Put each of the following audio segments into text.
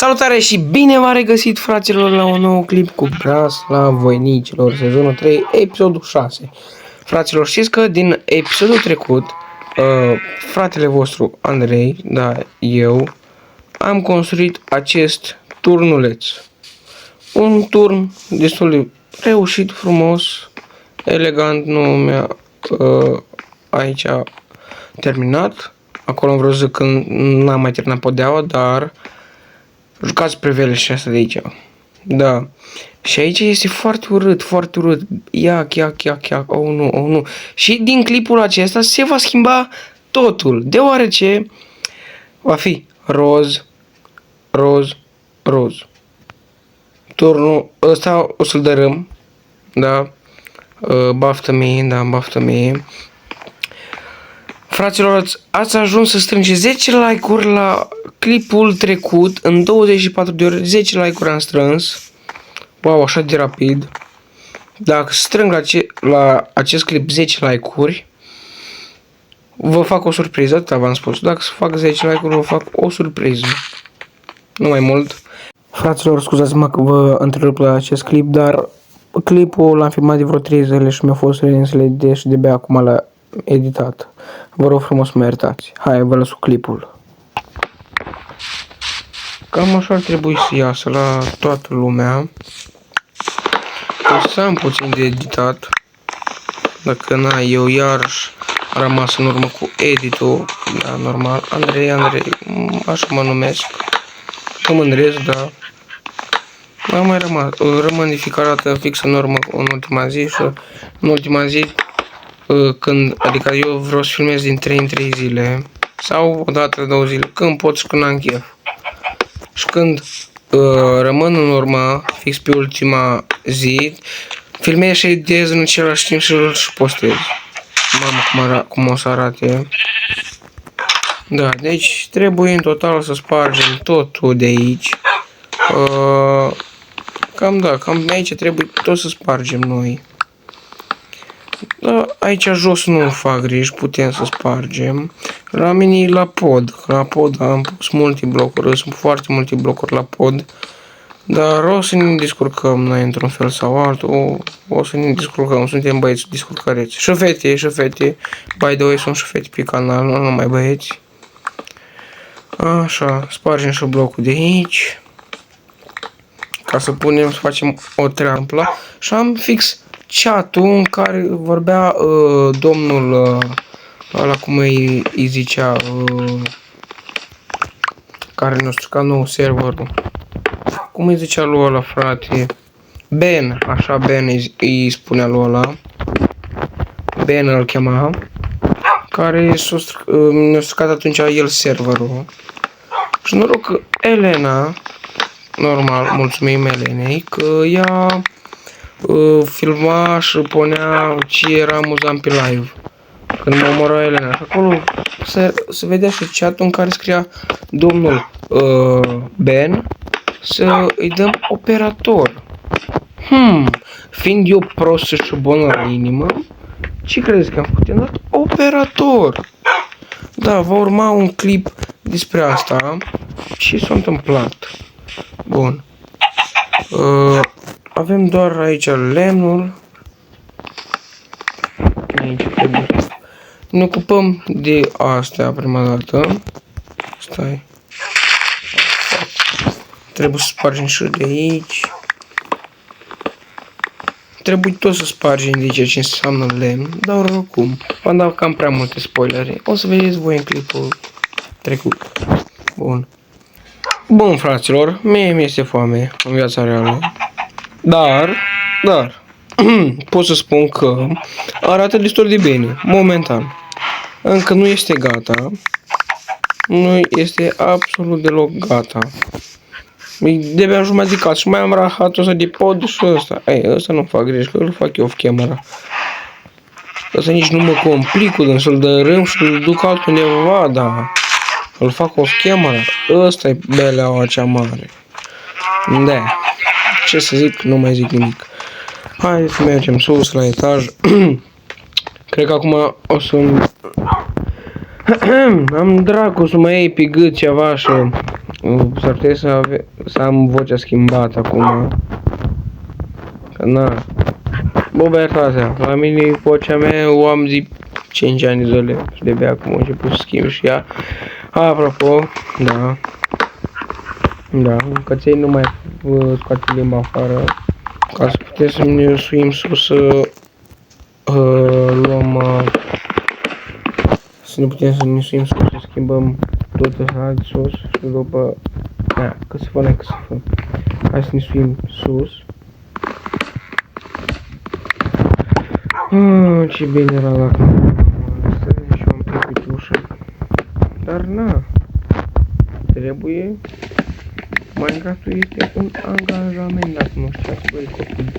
Salutare și bine v-am regăsit, fraților, la un nou clip cu Bras la Voinicilor, sezonul 3, episodul 6. Fraților, știți că din episodul trecut, fratele vostru Andrei, da, eu, am construit acest turnuleț. Un turn destul de reușit, frumos, elegant, nu mi-a aici terminat. Acolo am vrut să când n-am mai terminat podeaua, dar jucați prevele și asta de aici. Da. Și aici este foarte urât, foarte urât. Iac. Oh nu, oh nu. Și din clipul acesta se va schimba totul. Deoarece va fi roz. Turnul ăsta o să-l dărâm. Da. Baftă mie. Fraților, ați ajuns să strângeți 10 like-uri la clipul trecut. În 24 de ore 10 like-uri am strâns. Wow, așa de rapid. Dacă strâng la acest clip 10 like-uri, vă fac o surpriză, atât v-am spus. Dacă să fac 10 like-uri, vă fac o surpriză. Nu mai mult. Fraților, scuzați-mă că vă întrerup la acest clip, dar clipul l-am filmat de vreo 3 zile și mi-a fost înțeles și de-abia acum l-a editat. Vă rog frumos să mă iertați. Hai, vă las cu clipul. Cam așa ar trebui să iasă la toată lumea. O să am puțin de editat. Dacă eu iarăși am rămas în urmă cu editul. Da, normal. Andrei, așa mă numesc. Mă mândresc, da. Am mai rămân de fiecare dată fix în urmă în ultima zi și în ultima zi adică eu vreau să filmez din 3 în 3 zile sau o dată 2 zile, când pot și când am chef. Și când rămân în urmă, fix pe ultima zi, filmez și editez în același timp și îl postez. Mamă, cum o să arate. Da, deci trebuie în total să spargem totul de aici. Cam de aici trebuie tot să spargem noi. Da, aici jos nu fac griji, putem să spargem. La mine la pod am pus multe blocuri, sunt foarte multe blocuri la pod. Dar o să ne descurcăm noi într-un fel sau altul, o să ne descurcăm, suntem băieți descurcăreți. Și fete, by the way, sunt și fete pe canal, nu numai băieți. Așa, spargem și blocul de aici. Ca să facem o treamplă. Și am fix chat-ul în care vorbea domnul ăla cum îi zicea care nu știu ca nou serverul. Cum îi zicea lui ăla, frate? Ben, așa Ben îi spunea lui ăla. Ben îl chema. Care ne-a stricat atunci el serverul. Și noroc că Elena, normal, mulțumim Elenei, că ea filma și punea ce era amuzant pe live. Când mă omora Elena. Și acolo se vedea și chat-ul în care scria domnul Ben să îi dăm operator. Fiind eu prost și bun la inimă, ce crezi că am făcut? I-am dat operator. Da, va urma un clip despre asta. Ce s-a întâmplat? Bun. Avem doar aici lemnul. Aici trebuie. Ne ocupăm de astea prima dată. Stai. Trebuie să spargem și de aici. Trebuie tot să spargem de aici ce înseamnă lemn. Dar oricum, v-am dat cam prea multe spoilere. O să vedeți voi în clipul trecut. Bun, fraților, mie mi-este foame în viața reală. Dar pot să spun că arată destul de bine, momentan. Încă nu este gata. Nu este absolut deloc gata. De-abia jumătate de casă și mai am rahatul ăsta de pod și ăsta. Ăsta nu fac griji, că îl fac eu off camera. Ăsta nici nu mă complic cu să-l dărâm și îl duc altundeva, da. Îl fac off camera. Ăsta e beleaua cea mare. Da. Ce să zic, nu mai zic nimic. Hai să mergem sus la etaj. Cred că acum o să... am dracu să mă iei pe gât ceva și S-ar putea să am vocea schimbată acum. Că na. Bă, băiatasea, la mine vocea mea o am zi 5 ani zile și de-abia acum a început să schimb și ea. Apropo, da. Da, căței nu mai scoate limba afară. Ca să putem să ne suim sus să luăm... să ne putem să ne suim sus, să schimbăm tot ăsta de sus și după... Da, că să fă, că să fă. Hai să ne suim sus. Ce bine era la stăteam și un pic pe ușă. Dar na, trebuie. Minecraft-ul este un angajament, dacă nu știați, băi copii.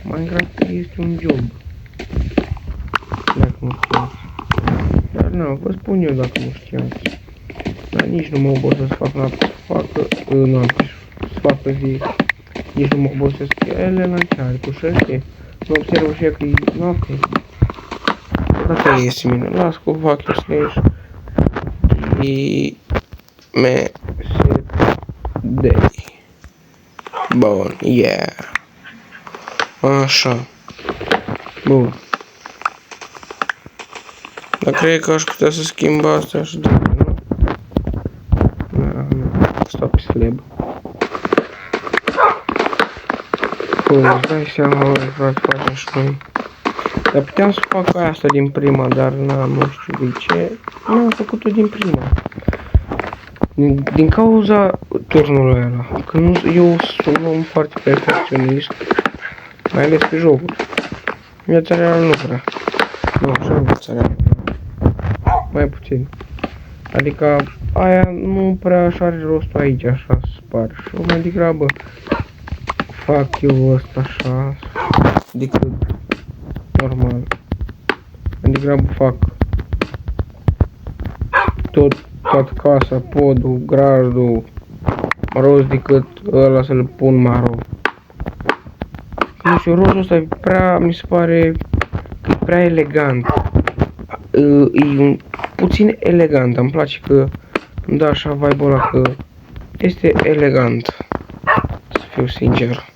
Minecraft-ul este un job. Dacă nu știați. Dar na, vă spun eu dacă nu știați. Dar nici nu mă obosesc să fac noapte, să facă zi. Nici nu mă obosesc. Elena ce are cu 6? Nu observă și ea că e noapte. Dacă este mine, las cu fac eu slash. Day. Bun, yeah. Așa. Bun. Dar cred că aș putea să schimb asta și de nu? Da, nu. Stop slab. Bun, îți dai seama, vreau să facem și noi. Dar puteam să fac asta din prima, dar nu știu de ce. N-am făcut-o din prima. Din cauza turnului ăla. Că nu, eu sunt un om foarte perfecționist. Mai ales pe jocuri. Viața reală nu prea. Nu, așa viața reală. Mai puțin. Adică aia nu prea așa are rostul aici, așa să spar. Și mai degrabă fac eu ăsta așa decât normal. Mai degrabă fac toată casa, podul, grajdul, roz decât ăla să-l pun maro. Nu știu, rozul ăsta e prea, mi se pare, e prea elegant. E puțin elegant, îmi place că îmi dă așa vibe-ul ăla că este elegant, să fiu sincer.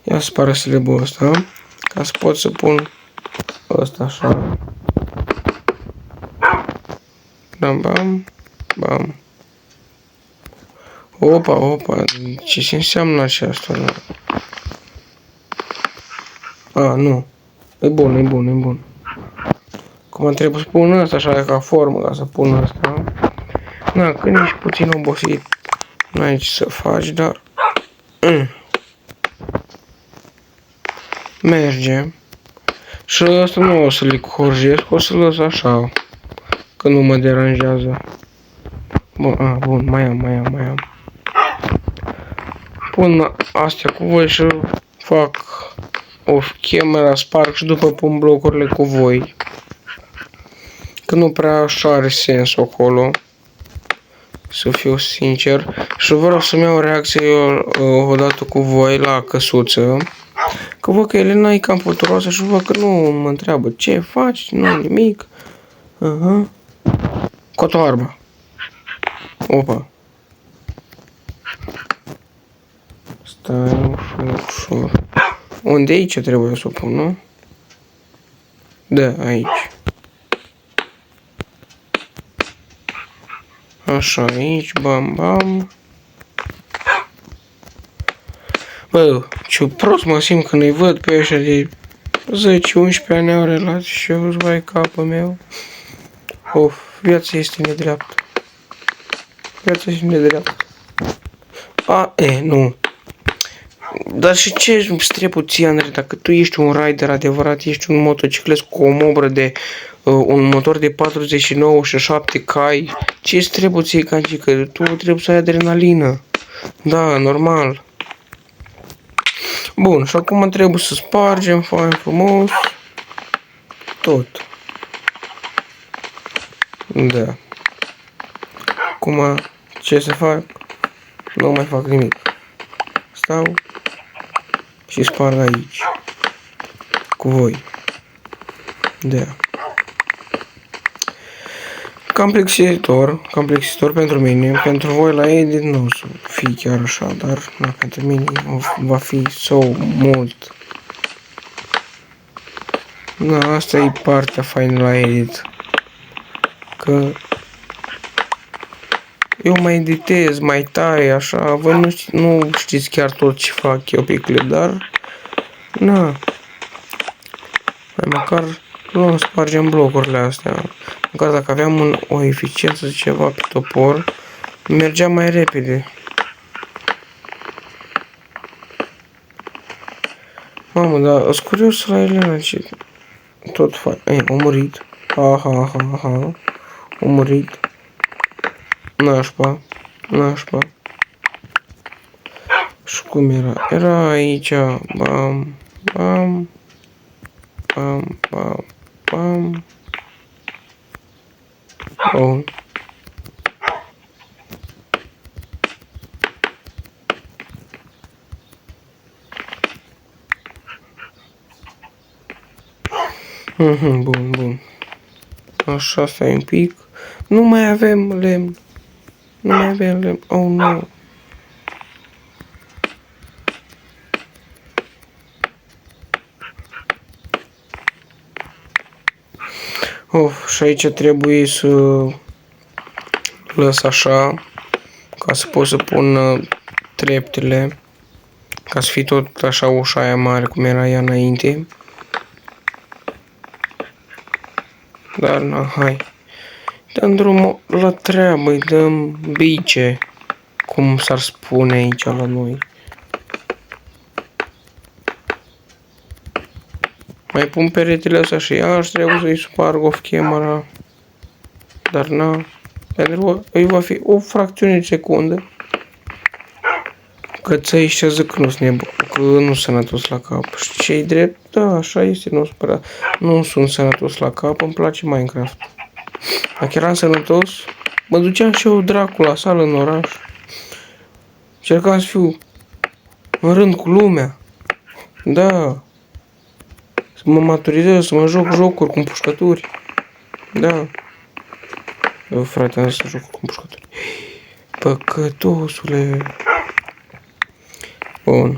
Ia să pară slabul ăsta, ca să pot să pun ăsta așa. Bam, bam, bam. Opa, opa, ce înseamnă aceasta? A, nu. E bun, e bun, e bun. Acum trebuie să pun ăsta așa ca formă, ca să pun ăsta. Na, când ești puțin obosit, n-ai ce să faci, dar... Merge. Și ăsta nu o să-l corjesc, o să-l las așa. Că nu mă deranjează. Bun, bun, mai am. Pun astea cu voi și fac off-camera, sparg și după pun blocurile cu voi. Că nu prea așa are sens acolo. Să fiu sincer. Și vreau să-mi iau reacție odată cu voi la căsuță. Că văd că Elena e cam puturoasă și văd că nu mă întreabă ce faci, nu nimic. Cotoarba. Opa. Stai ușor. Unde aici trebuie să o pun, nu? Da, aici. Așa, aici, bam, bam. Bă, ce prost mă simt când îi văd pe ăștia de 10-11 ani au relații și eu îți vai capul meu. Of, viața este nedreaptă. Viața este nedreaptă. Nu. Dar și ce îți trebuie ție, Andrei, dacă tu ești un rider adevărat, ești un motociclist cu o mobră de un motor de 49 și 7 cai, ce îți trebuie ție, cancică? Tu trebuie să ai adrenalină. Da, normal. Bun, și acum trebuie să spargem fain frumos tot. Da. Acum, ce să fac? Nu mai fac nimic. Stau și sparg aici. Cu voi. Da. Cam pentru mine. Pentru voi la edit nu o să fie chiar așa, dar na, pentru mine va fi mult. Na, asta e partea faină la edit. Că eu mai editez, mai tai, așa, voi nu știți chiar tot ce fac eu pe clip, dar na, mai măcar nu spargem blocurile astea. Măcar dacă aveam o eficiență ceva pe topor, mergea mai repede. Mamă, dar sunt curios la Elena ce tot fac. A murit. Ha. A murit. Nașpa. Și cum era? Era aici. Bam. Oh. Bun. Așa, stai un pic. Nu mai avem lemn. Oh, nu. Și aici trebuie să lăs așa, ca să pot să pun treptele, ca să fie tot așa ușa aia mare cum era ea înainte. Dar na, hai. Dăm drumul la treabă, îi dăm bice, cum s-ar spune aici la noi. Mai pun peretele astea și iarăși trebuie să-i sparg off camera. Dar na, pentru că îi va fi o fracțiune de secundă. Că ți-ai ăștia zic că nu sunt sănătos la cap. Și ce-i drept? Da, așa este, nu sunt sănătos la cap, îmi place Minecraft. Dacă eram sănătos, mă duceam și eu dracu la sală în oraș. Încercam să fiu în rând cu lumea. Da. Să mă maturizez, să mă joc jocuri cu împușcături. Da. Eu, frate, am zis să joc cu împușcături. Păcătosule. Bun.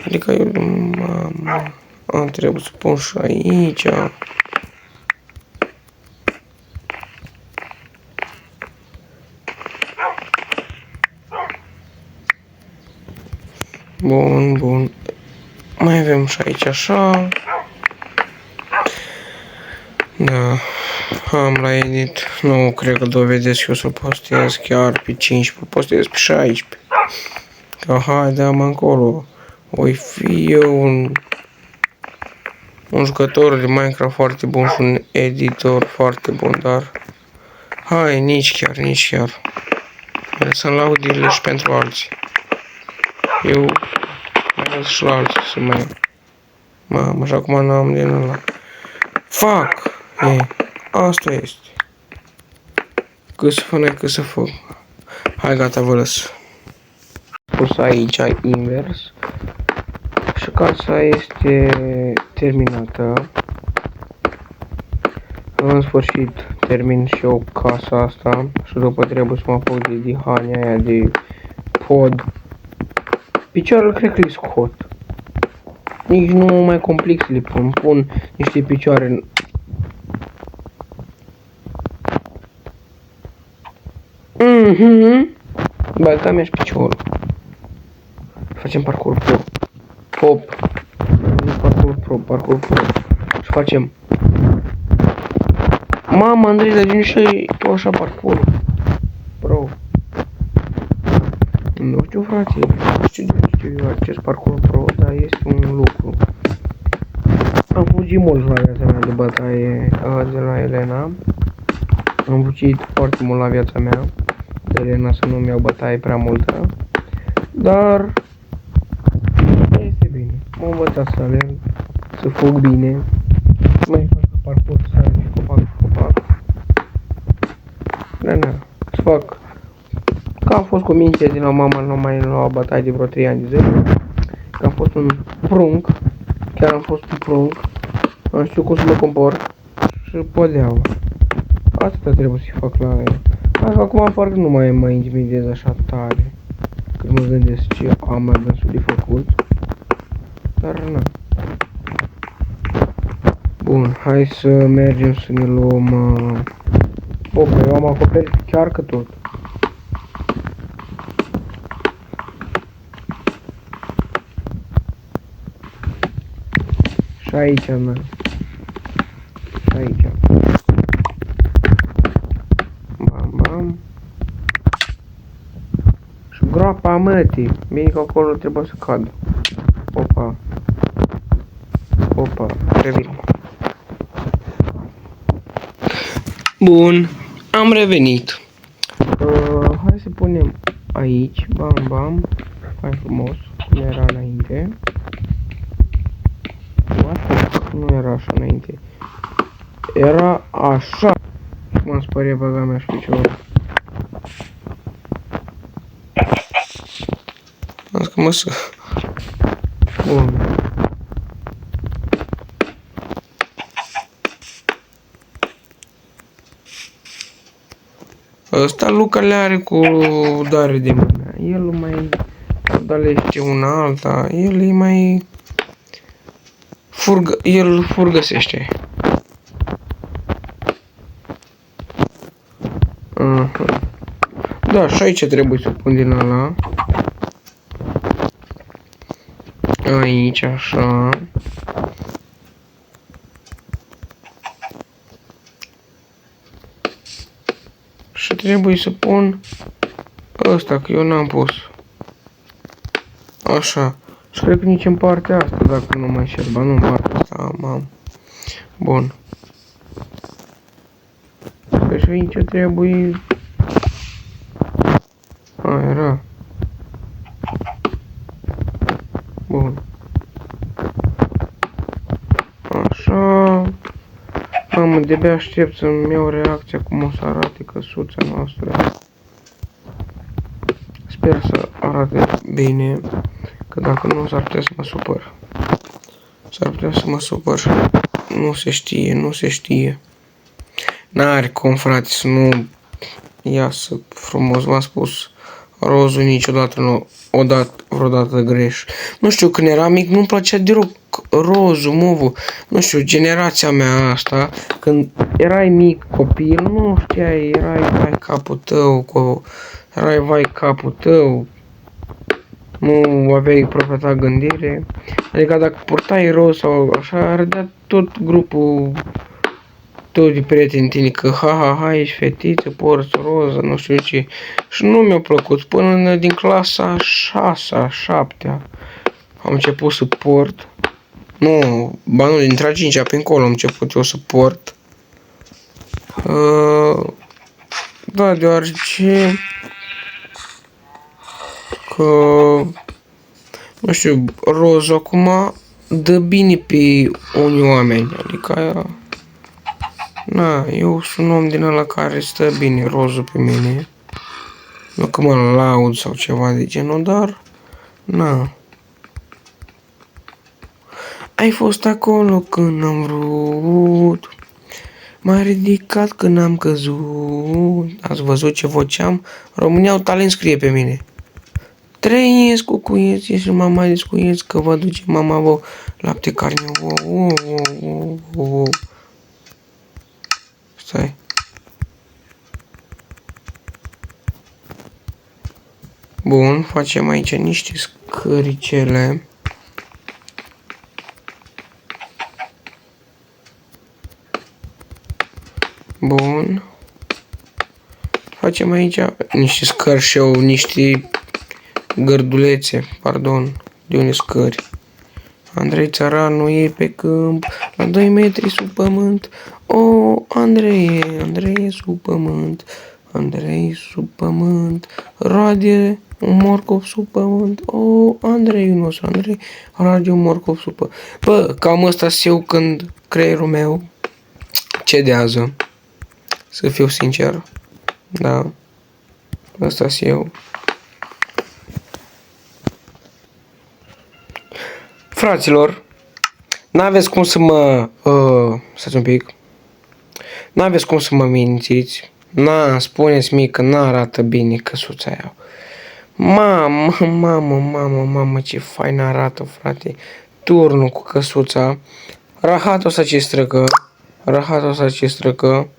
Adică eu, trebuie să pun și aici. Bun. Mai avem și aici așa. Da. Am la edit. Nu cred că dovedesc eu să postez chiar pe 15, postez pe 16. Că haide am încolo. Voi fi eu un jucător de Minecraft foarte bun și un editor foarte bun, dar hai, nici chiar. Lăsăm laudirile și pentru alții. Eu mai las și la alții să mai... Mamă, așa acum n-am din ăla. Fuck! Asta este. Cât să fac. Hai, gata, vă lăs. Pus aici invers. Și casa este terminată. În sfârșit termin și eu casa asta. Și după trebuie să mă apuc de dihania aia de pod. Picioarele cred că le scot. Nici nu mai complic să le pun niște picioare. Băgăm și piciorul. Facem parcurs pro. Parcurs pro. Și facem. Mama, Andrei, dar din și tu așa parcurs. Bro. Nu știu, frate. Nu știu eu acest parcurs pro, dar este un lucru. Am fugit mult la viața mea de bătaie de la Elena. Am fugit foarte mult la viața mea de Elena să nu-mi iau bătaie prea multă. Dar este bine. M-am învățat să alerg, să fug bine, să mai fac parcurs, să alerg copac. Da, să fac. Că am fost cu mintea din la mama, nu mai lua bătaie de vreo 3 ani de zile. Că am fost un prunc, chiar am fost un prunc. Nu știu cum să mă comport. Și podeaua. Atâta trebuie să fac la aia. Hai că acum parcă nu mai mă intimidez așa tare. Când mă gândesc ce am mai dânsul de făcut. Dar na. Bun, hai să mergem să ne luăm... Opa, eu am acoperit chiar că tot. Și aici, na. Și aici. Bam, bam. Și groapa mătii. Bine că acolo trebuie să cad. Opa. Opa, revin. Bun, am revenit. Hai să punem aici, bam, bam. Hai frumos, cum era înainte. Nu era așa înainte. Era așa. M-am speriat băga mea și piciorul. Las că mă să... Bun. Ăsta Luca le are cu dare de mână. El mai dalește una alta. El e mai... El furgăsește. Da, și aici trebuie să pun din ala. Aici, așa. Și trebuie să pun ăsta, că eu n-am pus. Așa. Și cred că nici în partea asta, dacă nu mai șerba, nu în partea asta am. Bun. Și aici trebuie... A, era. Bun. Așa. Mamă, de-abia aștept să-mi iau reacția cum o să arate căsuța noastră. Sper să arate bine, că dacă nu s-ar putea să mă supăr. S-ar putea să mă supăr și nu se știe, nu se știe. N-are cum, frate, să nu iasă frumos, v-am spus. Rozul niciodată nu, vreodată greș. Nu știu, când eram mic nu-mi plăcea deloc rozul, movul. Nu știu, generația mea asta, când erai mic copil, nu știai, erai vai capul tău, erai vai capul tău. Nu aveai propria ta gândire. Adică dacă purtai roz sau așa, râdea tot grupul tău de prieteni tine că ha, ești fetiță, porți roză, nu știu ce. Și nu mi-a plăcut până din clasa 6-a, 7-a am început să port. Nu, ba nu, dintre a 5-a pe încolo am început eu să port. Da, deoarece că nu știu, rozul acum dă bine pe unii oameni, adică na, eu sunt un om din ăla care stă bine rozul pe mine. Nu că mă laud sau ceva de genul, dar na. Ai fost acolo când am vrut, m-ai ridicat când am căzut. Ați văzut ce voce am? România au talent, scrie pe mine. Trăiesc cu cuieții și mama descuieți că vă duce mama vă lapte, carne, Stai. Bun, facem aici niște scăricele. Bun. Facem aici niște scări și eu, niște gărdulețe, pardon, de unde scări. Andrei Țăranu e pe câmp, la 2 metri sub pământ. O, Andrei e sub pământ, Andrei sub pământ, roade un morcov sub pământ. O, Andrei nostru, Andrei roade un morcov sub pământ. Bă, cam ăsta-s eu când creierul meu cedează, să fiu sincer. Da, ăsta-s eu. Fraților, N-aveți cum să mă... stați un pic. N-aveți cum să mă mințiți. Spuneți-mi că n-arată bine căsuța aia. Mamă, ce fain arată, frate. Turnul cu căsuța. Rahatul ăsta ce străcă.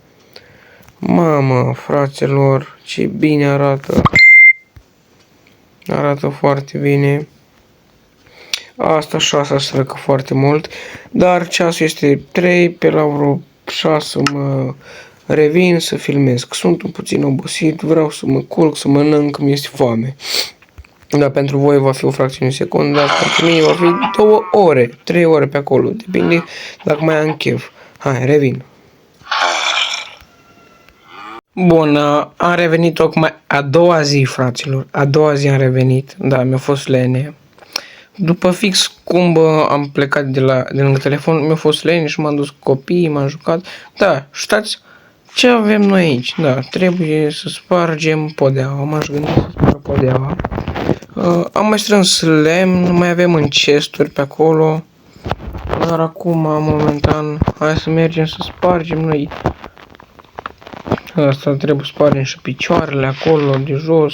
Mamă, fraților, ce bine arată. Arată foarte bine. Asta 6 străcă foarte mult. Dar ceasul este 3, pe la vreo 6 mă revin să filmez. Sunt un puțin obosit, vreau să mă culc, să mănânc, mi este foame. Dar pentru voi va fi o fracțiune de secundă, dar pentru mine va fi 2 ore, 3 ore pe acolo. Depinde dacă mai am chef. Hai, revin. Bun, am revenit tocmai a doua zi, fraților. A doua zi am revenit. Da, mi-a fost lene. După fix cum am plecat de lângă telefon, mi-a fost lene și m-am dus cu copiii, m-am jucat. Da, știți ce avem noi aici? Da, trebuie să spargem podeaua. M-aș gândi să sparg podeaua. Am mai strâns lemn, mai avem în chesturi pe acolo. Dar acum, momentan, hai să mergem să spargem noi. Asta trebuie să spargem și picioarele acolo, de jos.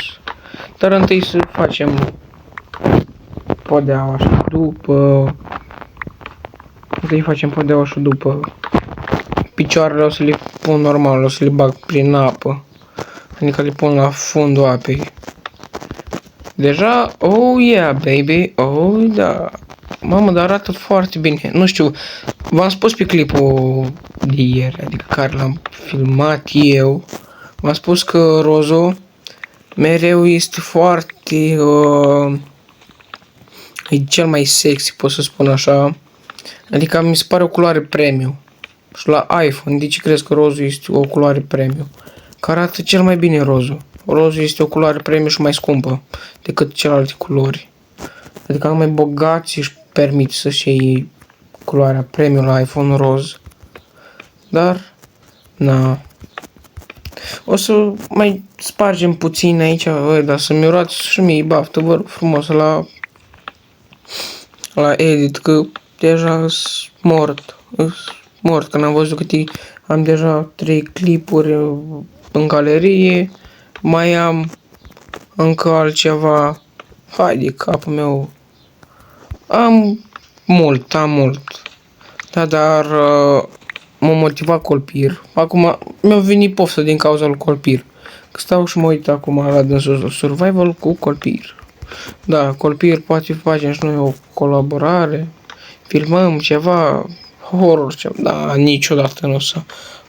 Dar întâi să facem podeaua și după... Întâi facem podeaua și după... Picioarele o să le pun normal, o să le bag prin apă. Adică le pun la fundul apei. Deja, oh yeah, baby, oh da. Mamă, dar arată foarte bine. Nu știu, v-am spus pe clipul de ieri, adică care l-am filmat eu. V-am spus că rozul mereu este foarte... e cel mai sexy, pot să spun așa. Adică mi se pare o culoare premium. Și la iPhone, de ce crezi că rozul este o culoare premium? Că arată cel mai bine rozul. Rozul este o culoare premium și mai scumpă decât celelalte culori. Adică numai bogații își permit să-și iei culoarea premium la iPhone roz. Dar, na. O să mai spargem puțin aici, dar să-mi urați și mie baftă, vă rog frumos, la edit, că deja sunt mort, că n-am văzut câte, am deja 3 clipuri în galerie, mai am încă altceva, hai de capul meu, am mult, da, dar m-a motivat Colpir, acum mi-a venit poftă din cauza lui Colpir, că stau și mă uit acum la dânsul Survival cu Colpir. Da, Colpir poate facem și noi o colaborare, filmăm ceva, horror, ceva, da, niciodată nu o să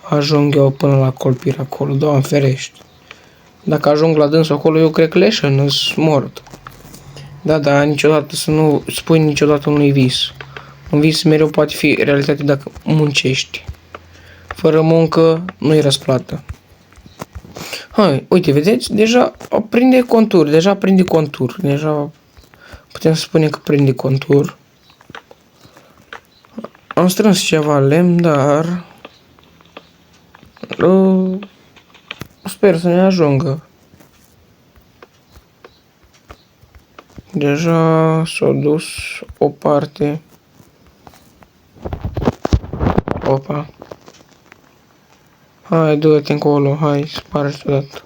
ajung eu până la Colpir acolo, Doamne ferește. Dacă ajung la dânsul acolo, eu cred că leșăn, îs mort. Da, niciodată să nu spui niciodată unui vis. Un vis mereu poate fi realitate dacă muncești. Fără muncă, nu-i răsplată. Hai, uite, vedeți? Deja prinde contur, deja putem să spunem că prinde contur. Am strâns ceva lemn, dar sper să ne ajungă. Deja s-a dus o parte. Opa. Hai, du-te încolo, hai, spargi odată.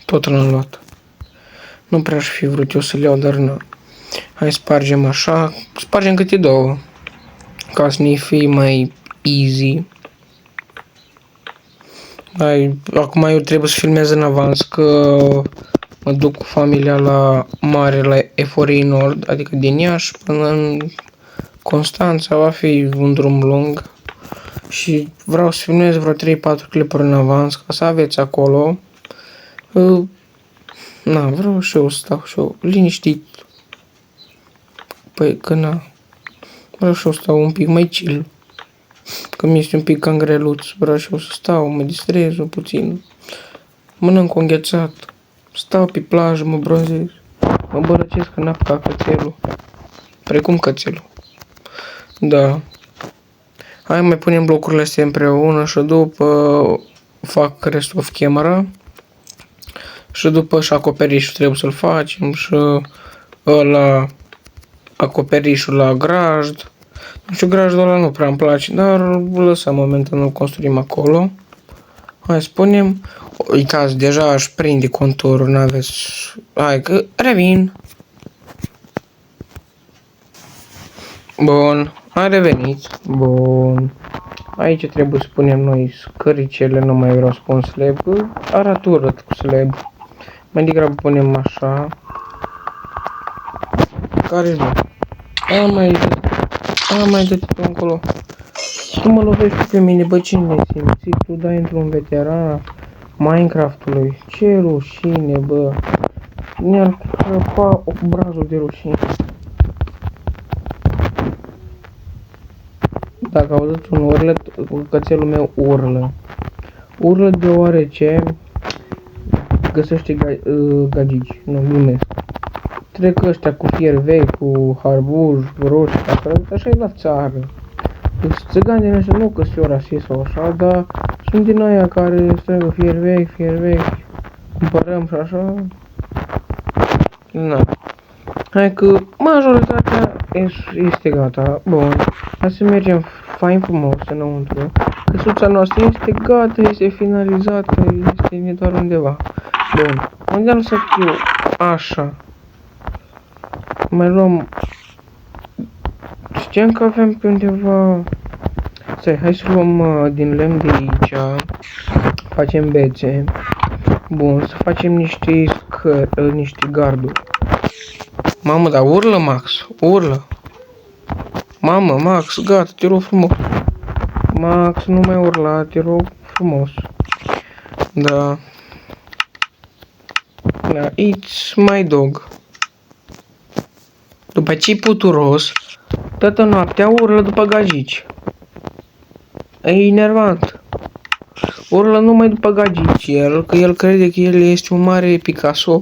Tot l-am luat. Nu prea aș fi vrut eu să le iau, dar nu. Hai, spargem așa. Spargem câte 2. Ca să ne fie mai easy. Hai, acum eu trebuie să filmez în avans că mă duc cu familia la mare, la Eforii Nord, adică din Iași până în Constanța, va fi un drum lung. Și vreau să filmez vreo 3-4 clipuri în avans ca să aveți acolo. Na, vreau și eu să stau și eu liniștit. Păi că na. Vreau și eu să stau un pic mai chill. Că mi este un pic cam greluț. Vreau și eu să stau, mă distrez un puțin. Mănânc o înghețat. Stau pe plajă, mă bronzez. Mă bărăcesc în apă ca cățelul. Precum cățelul. Da. Hai, mai punem blocurile astea împreună și după fac rest of camera. Și după și acoperișul trebuie să-l facem și ăla acoperișul la grajd. Nu știu, grajul ăla nu prea îmi place, dar lăsăm momentan, nu construim acolo. Hai, spunem, uitați, deja aș prinde conturul, n-aveți, hai că revin. Bun, a revenit, bun. Aici trebuie să punem noi scăricele, nu mai vreau să pun slab, arată urât cu slab. Mai degrabă punem așa. Care-i bun? Mai dă-te tu încolo. Tu mă lovești pe mine, bă, cine ne simți? Tu dai într-un veteran Minecraftului. Ce rușine, bă. Ne-ar crăpa obrazul de rușine. Dacă auziți un urlet, cățelul meu urlă. Urlă deoarece găsește gagici, nu glumesc. Trec ăștia cu fier vechi, cu harbuj, roșii, așa e la țară. Deci țigani din ăștia, nu că sunt eu rasist sau așa, dar sunt din aia care strigă fier vechi, cumpărăm și așa. Na. Hai că majoritatea este gata. Bun. Hai să mergem fain frumos înăuntru. Căsuța noastră este gata, este finalizată, este doar undeva. Bun. Unde am să fiu? Așa. Mai luăm... Știam că avem pe undeva... Stai, hai să luăm din lemn de aici. Facem bețe. Bun, să facem niște niște garduri. Mamă, dar urlă, Max, urlă. Mamă, Max, gata, te rog frumos. Max, nu mai urla, te rog frumos. Da. Da, it's my dog. După ce-i puturos, toată noaptea urlă după gagici. E enervant. Urlă numai după gagici el, că el crede că el este un mare Picasso.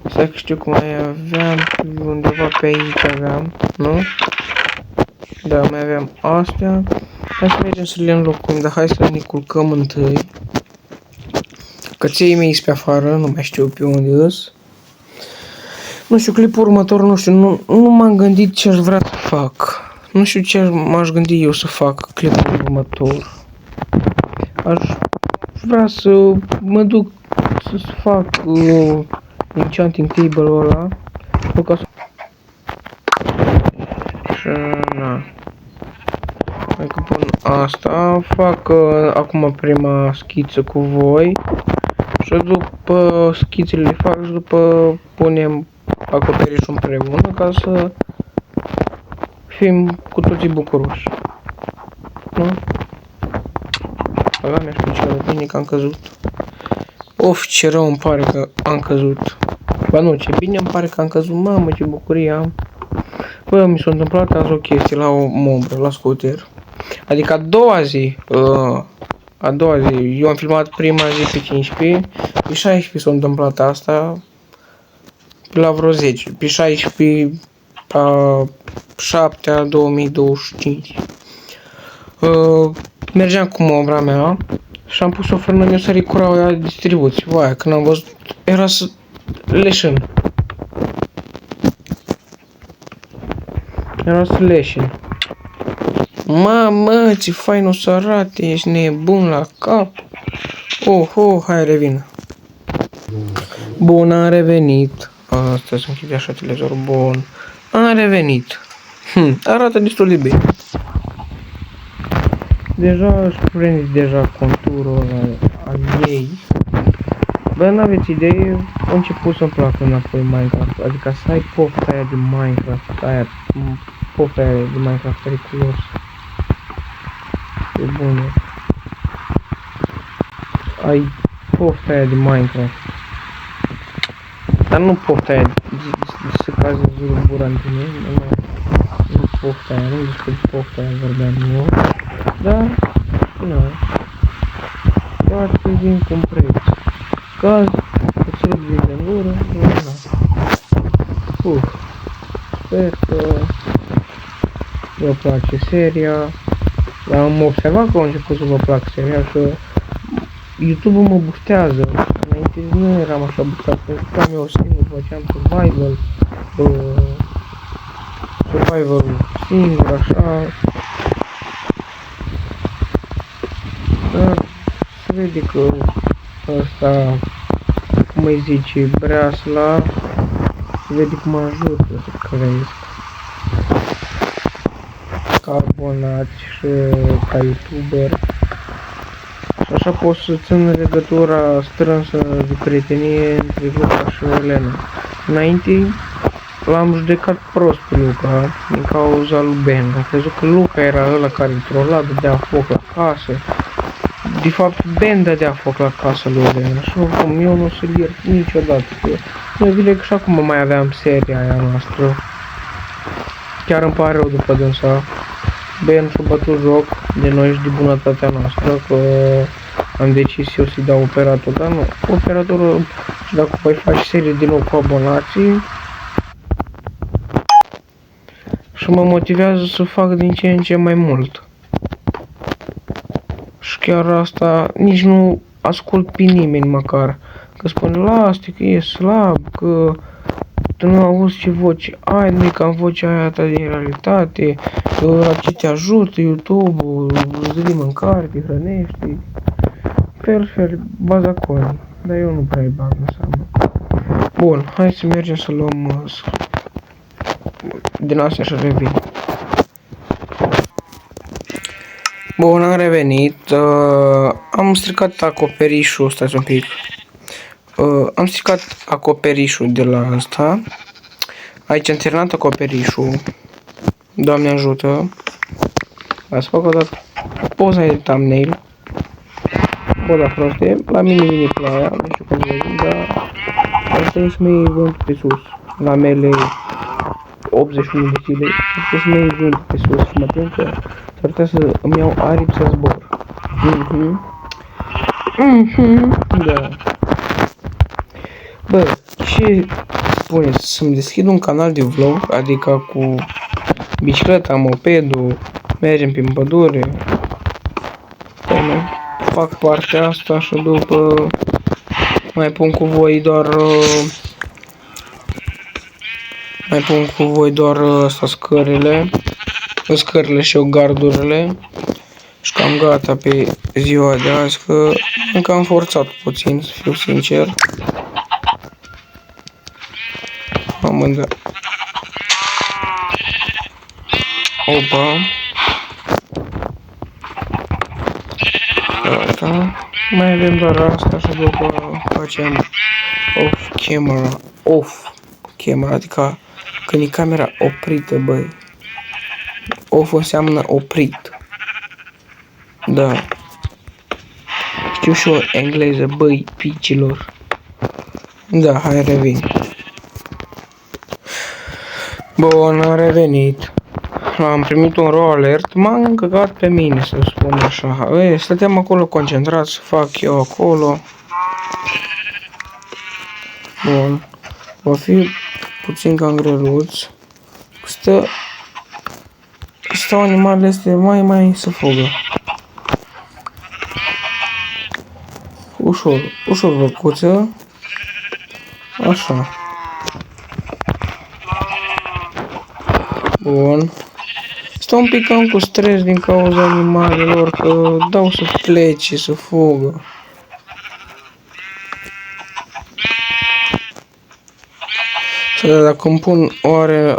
Stai că știu cum mai aveam, undeva pe aici aveam, nu? Da, mai aveam astea. Hai să mergem să le înlocuim, dar hai să ne culcăm întâi. Căței mei sunt pe afară, nu mai știu pe unde îs. Nu știu, clipul următor, nu știu, nu m-am gândit ce aș vrea să fac. Nu știu ce m-aș gândi eu să fac clipul următor. Aș vrea să mă duc să fac enchanting table-ul ăla. Și na. Hai că pun asta. Fac acum prima schiță cu voi. Și după schițele le fac și după punem acoperișul împreună ca să fim cu toții bucuroși. Nu? Aveam și ce bine că am căzut. Of, ce rău îmi pare că am căzut. Ba nu, ce bine îmi pare că am căzut. Mamă, ce bucurie am. Bă, mi s-a întâmplat azi o chestie la o mombră, la scooter. Adică a doua zi, eu am filmat prima zi pe 15, pe 16 s-a întâmplat asta, la vreo 10, pe 16 a 7 2025. Mergeam cu mombra mea și am pus o frână, mi-o sărit curaua de distribuție. Vai, când am văzut, era să leșin. Era să leșin. Mamă, ce fain o să arate, ești nebun la cap. Oh, hai, revin. Bun, am revenit. Asta să închide așa televizorul, bun. Am revenit. Arată destul de bine. Deja își prinde deja conturul ăla al ei. Bă, n-aveți idee, a început să-mi placă înapoi Minecraft. Adică să ai pofta aia de Minecraft, pofta aia de Minecraft periculos. E bună. Ai pofta aia de Minecraft. Dar nu pofta aia de să cazi zurubura în tine, nu pofta aia, nu despre pofta aia vorbeam eu. Dar, nu. Foarte din cum preț. Caz, îți rup din gură, nu. Sper că vă place seria. Am observat că a început să vă placă seria, că YouTube-ul mă bustează. Înainte nu eram așa bustat, pentru că am eu singur, făceam survival. survival singur, așa. Dar se vede că ăsta, cum îi zice, breasla, se vede cum ajută să cresc ca abonat și ca youtuber. Și așa pot să țin legătura strânsă de prietenie între Luca și Elena. Înainte l-am judecat prost pe Luca din cauza lui Ben. Am crezut că Luca era ăla care îl trola, dădea foc la casă. De fapt, Ben dădea foc la casă lui Elena și oricum eu nu o să-l iert niciodată. Eu zic că și acum mai aveam seria aia noastră. Chiar îmi pare rău după dânsa. Ben și-a bătut joc de noi și de bunătatea noastră, că am decis eu să-i dau operator, dar nu, operatorul, și dacă voi face serie din nou cu abonații, și mă motivează să fac din ce în ce mai mult. Și chiar asta, nici nu ascult pe nimeni măcar, că spune, lasă-te că e slab, că tu nu auzi ce voce ai, nu e ca vocea aia ta din realitate, la ce te ajută YouTube-ul, îți dă mâncare, te hrănești, fel, baza coin, dar eu nu prea-i bag în seamă. Bun, hai să mergem să luăm din astea și revin. Bun, am revenit, am stricat acoperișul, stați un pic. Am stricat acoperișul de la asta. Aici am terminat acoperișul. Doamne ajută. Ați fac o dată poza de thumbnail. Bă, da, proste. La mine vine ploaia, nu știu cum vezi, dar asta e să mă iei vântul pe sus. La mele 81 de zile. Trebuie să mă iei vântul pe sus și mă tem că s-ar putea să îmi iau aripi să zbor. Da. Bă, ce spuneți? Să-mi deschid un canal de vlog, adică cu bicicleta, mopedul, mergem prin pădure. Păi, fac partea asta și după mai pun cu voi doar asta scările și eu gardurile. Și cam gata pe ziua de azi, că încă am forțat puțin, să fiu sincer. Amândă. Opa. Gata. Mai avem doar asta și după facem off camera, adică când e camera oprită, băi. Off înseamnă oprit. Da. Știu și o engleză, băi, picilor. Da, hai revin. Bun, am revenit. Am primit un raw alert, m-am încăcat pe mine, să spun așa. Stăteam acolo concentrat să fac eu acolo. Bun. Va fi puțin cam greluț. Stau animalele astea mai să fugă. Ușor văcuță. Așa. Bun. Stau un pic cam cu stres din cauza animalelor, că dau să plece, să fugă. Să dacă îmi pun oare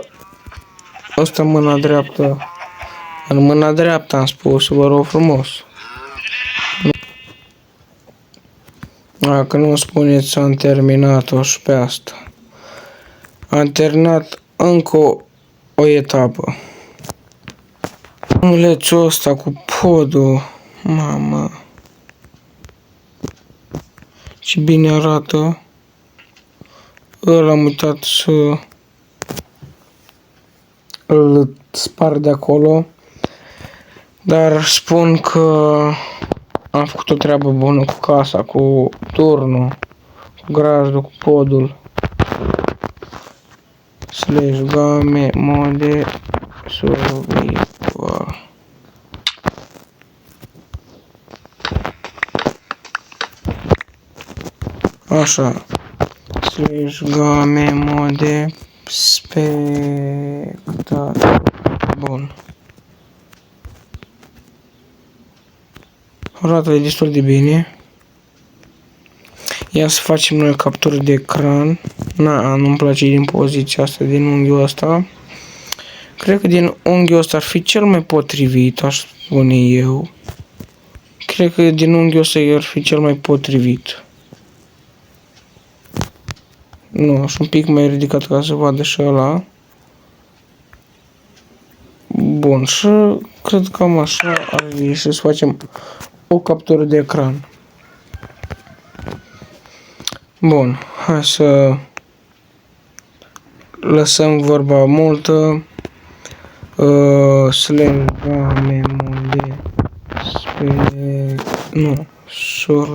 asta mâna dreaptă, în mâna dreaptă am spus, vă rog frumos. Dacă nu spuneți, am terminat-o și pe asta. Am terminat încă o etapă. Omulețul ăsta cu podul, mamă, ce bine arată. Îl am uitat să îl spar de acolo, dar spun că am făcut o treabă bună cu casa, cu turnul, cu grajdul, cu podul. Slash game mode survival. Așa. Slash game mode Spectator. Bun. Arată destul de bine. Ia să facem noi captură de ecran. Nu-mi place din poziția asta, din unghiul ăsta. Cred că din unghiul ăsta ar fi cel mai potrivit, aș spune eu. Cred că din unghiul ăsta ar fi cel mai potrivit. Nu, și un pic mai ridicat ca să vadă și ăla. Bun, și cred că cam așa ar fi și să facem o captură de ecran. Bun, hai să lăsăm vorba multă. /memo de survival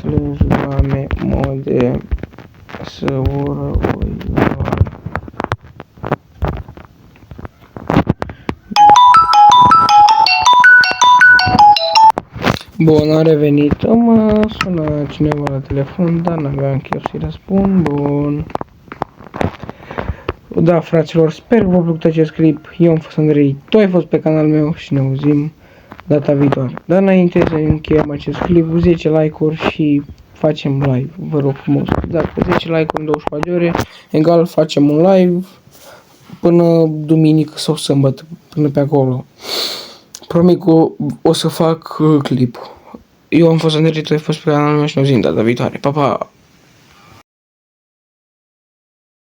/memo de survival. Bun, a revenit, mă sună cineva la telefon, dar n-aveam chef să-i răspund. Bun. Da, fraților, sper că v-a plăcut acest clip. Eu am fost Andrei, tu ai fost pe canalul meu și ne auzim data viitoare. Dar înainte să încheiem acest clip, 10 like-uri și facem live, vă rog frumos. Dacă 10 like-uri în 24 de ore, egal facem un live până duminică sau sâmbătă, până pe acolo. Promit că o să fac clip. Eu am fost Andrei, tu ai fost pe canalul meu și ne auzim data viitoare. Pa, pa!